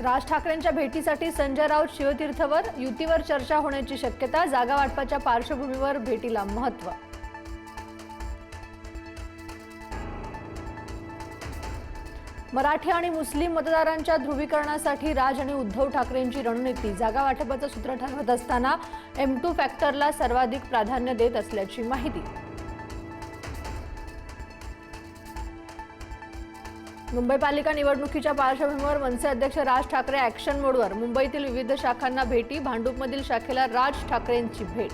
राज ठाकरेंच्या भेटीसाठी संजय राऊत शिवतीर्थवर, युतीवर चर्चा होण्याची शक्यता, जागा वाटपाच्या पार्श्वभूमीवर भेटीला महत्त्व. मराठी आणि मुस्लिम मतदारांच्या ध्रुवीकरणासाठी राज आणि उद्धव ठाकरेंची रणनीती, जागा वाटपाचं सूत्र ठरवत असताना M2 फॅक्टरला सर्वाधिक प्राधान्य देत असल्याची माहिती. मुंबई पालिका निवडणुकीच्या पार्श्वभूमीवर मनसे अध्यक्ष राज ठाकरे ॲक्शन मोडवर, मुंबईतील विविध शाखांना भेटी, भांडूपमधील शाखेला राज ठाकरेंची भेट.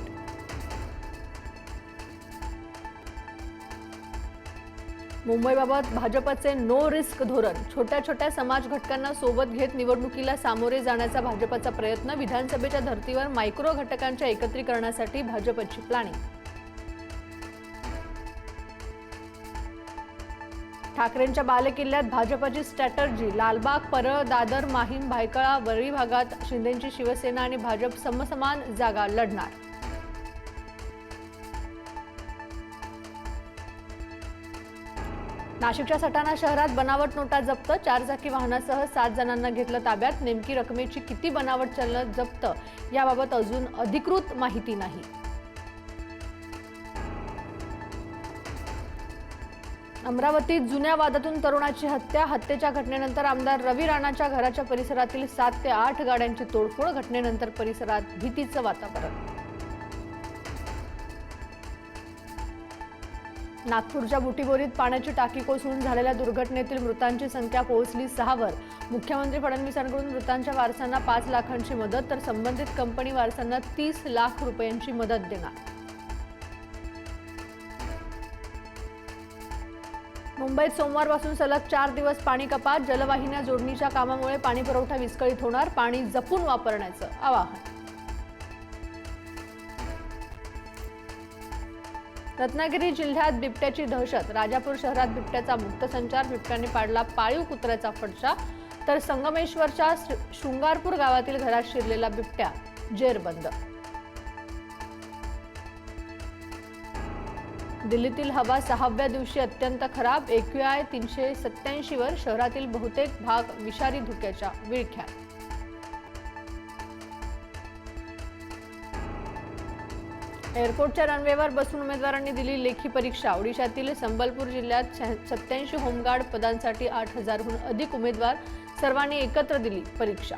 मुंबईबाबत भाजपचे नो रिस्क धोरण, छोट्या छोट्या समाज घटकांना सोबत घेत निवडणुकीला सामोरे जाण्याचा भाजपचा प्रयत्न, विधानसभेच्या धर्तीवर मायक्रो घटकांच्या एकत्रीकरणासाठी भाजपची प्लॅनिंग. ठाकरेंच्या बालेकिल्ल्यात भाजपची स्ट्रॅटर्जी, लालबाग, परळ, दादर, माहीम, भायखळा, वरळी भागात शिंदेची शिवसेना आणि भाजप समसमान जागा लढणार. नाशिकच्या सटाणा शहरात बनावट नोटा जप्त, 4 चाकी वाहनासह 7 जणांना घेतलं ताब्यात. नेमकी रकमेची किती बनावट चलन जप्त याबाबत अजून अधिकृत माहिती नाही. अमरावतीत जुन्या वादातून तरुणाची हत्या, हत्येच्या घटनेनंतर आमदार रवी राणाच्या घराच्या परिसरातील 7 ते 8 गाड्यांची तोडफोड, घटनेनंतर परिसरात भीतीचं वातावरण. नागपूरच्या बुटीबोरीत पाण्याची टाकी कोसळून झालेल्या दुर्घटनेतील मृतांची संख्या पोहोचली 6 वर. मुख्यमंत्री फडणवीसांकडून मृतांच्या वारसांना 5 लाखांची मदत, तर संबंधित कंपनी वारसांना 30 लाख रुपयांची मदत देणार. मुंबईत सोमवारपासून सलग 4 दिवस पाणी कपात, जलवाहिन्या जोडणीच्या कामामुळे पाणी पुरवठा विस्कळीत होणार, पाणी जपून वापरण्याचं आवाहन. रत्नागिरी जिल्ह्यात बिबट्याची दहशत, राजापूर शहरात बिबट्याचा मुक्त संचार, बिबट्याने पाडला पाळीव कुत्र्याचा फडशा, तर संगमेश्वरच्या शृंगारपूर गावातील घरात शिरलेला बिबट्या जेरबंद. दिल्लीतील हवा 6व्या दिवशी अत्यंत खराब, AQI 387 वर, शहरातील बहुतेक भाग विषारी धुक्याच्या विळख्यात. एअरपोर्टच्या रनवेवर बसून उमेदवारांनी दिली लेखी परीक्षा. ओडिशातील संबलपूर जिल्ह्यात 87 होमगार्ड पदांसाठी 8000हून अधिक उमेदवार, सर्वांनी एकत्र दिली परीक्षा.